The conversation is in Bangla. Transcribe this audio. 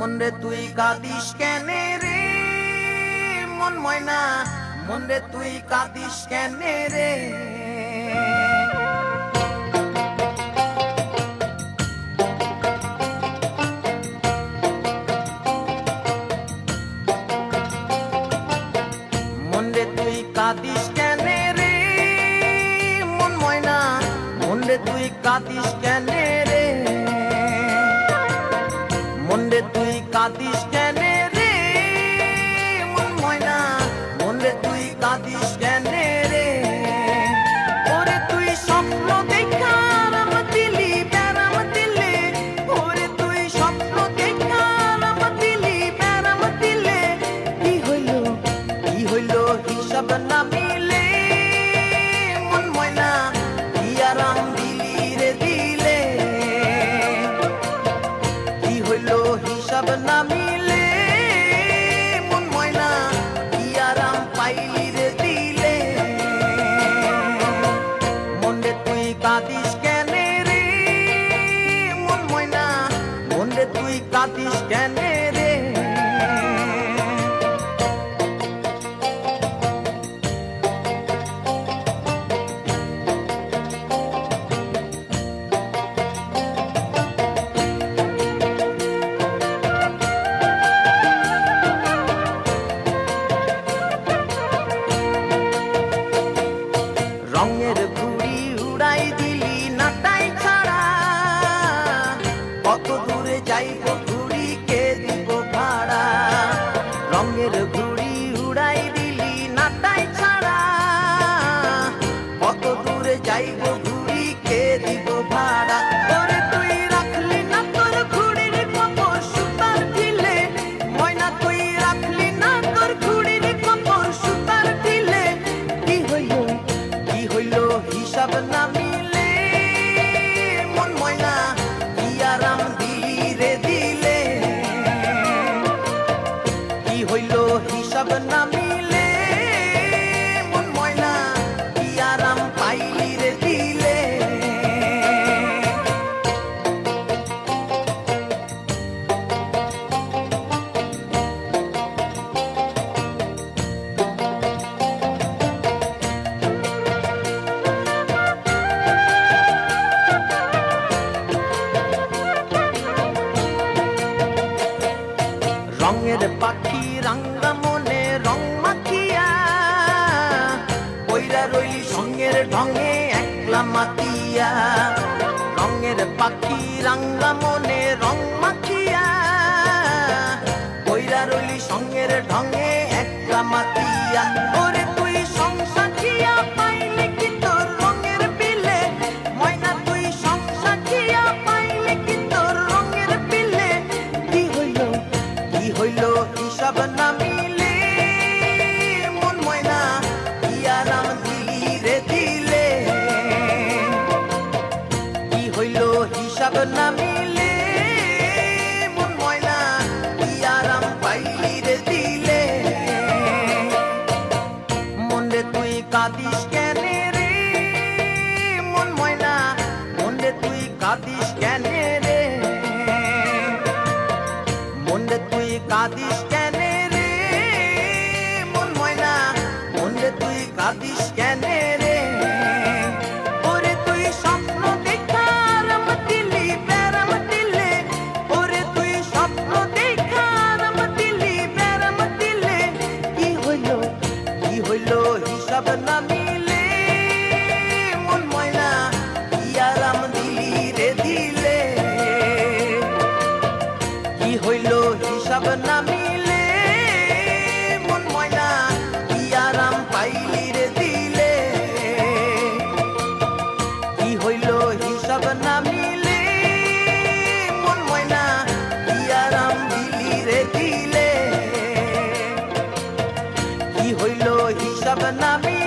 মন রে তুই কাঁদিস কেনে রে মন ময়না, মন রে তুই কাঁদিস কেনে রে। মন রে তুই কাঁদিস কেনে রে মন ময়না, মন রে তুই কাঁদিস কেনে রে। মন রে তুই কাঁদিস কেনে রে মন ময়না, মন রে তুই কাঁদিস কেনে রে। ওরে তুই স্বপ্ন দেখা রাম দিলি ব্যারাম দিলে, ওরে তুই স্বপ্ন দেখা রাম দিলি ব্যারাম দিলে, কি হইল হিসাব না মিলে মন ময়না, কি আরাম দিলি রে দিলে। কি হইল হিসাব না মিলে মন ময়না, কি আরাম পাইলি রে দিলে। মন রে তুই কাঁদিস কেনে রে মন ময়না, মন রে তুই কাঁদিস কেনে রে। রঙের ঘুড়ি উড়াই দিলি নাটাই ছাড়া, কত দূরে যাইব ঘুড়ি কে দিব ভাড়া। রঙের ঘুড়ি উড়াই দিলি নাটাই ছাড়া, কত দূরে যাইব ঘুড়ি কে দিব ভাড়া। ওরে তুই রাখলি না তোর ঘুড়ির খবর সুতার ঢিলে, ময়না তুই রাখলি না তোর ঘুড়ির খবর সুতার ঢিলে। কি হইল হিসাব না মিলে মন ময়না, কি আরাম দিলি রে দিলে। কি হইল হিসাব না মিলে মন ময়না, কি আরাম পাইলি রে দিলে। রঙের পাখি রাঙ্গা মনে রং মাখিয়া, কইরা রইলি সঙ্গের ঢঙে একলা মাতিয়া। রঙের পাখি রাঙ্গা মনে রং মাখিয়া, কইরা রইলি সঙ্গের ঢঙে একলা মাতিয়া। ওরে তুই সংসাখিয়া পাইলে কি তোর রঙের বিলে, ময়না তুই সংসাখিয়া পাইলে কি তোর রঙের বিলে। কি হইল হিসাব না মিলে মন ময়না, কি আরাম দিলি রে দিলে। কি হইল হিসাব না মিলে মন ময়না, কি আরাম পাইলি রে দিলে। মন রে তুই কাঁদিস কেনে রে মন ময়না, মন রে তুই কাঁদিস কেনে রে। মন রে তুই কাঁদিস কেনে রে মন ময়না, মন রে তুই কাঁদিস কেনে রে। ওরে তুই স্বপ্ন দেখা রাম দিলি ব্যারাম দিলে, ওরে তুই স্বপ্ন দেখা রাম দিলি ব্যারাম দিলে। কি হইল হিসাব না মিলে মন ময়না, কি আরাম দিলি রে দিলে। কি হইল হিসাব না মিলে মন ময়না, কি আরাম পাইলি রে দিলে। কি হইল হিসাব না মিলে মন ময়না, কি আরাম দিলি রে দিলে। কি হইল হিসাব না মিলে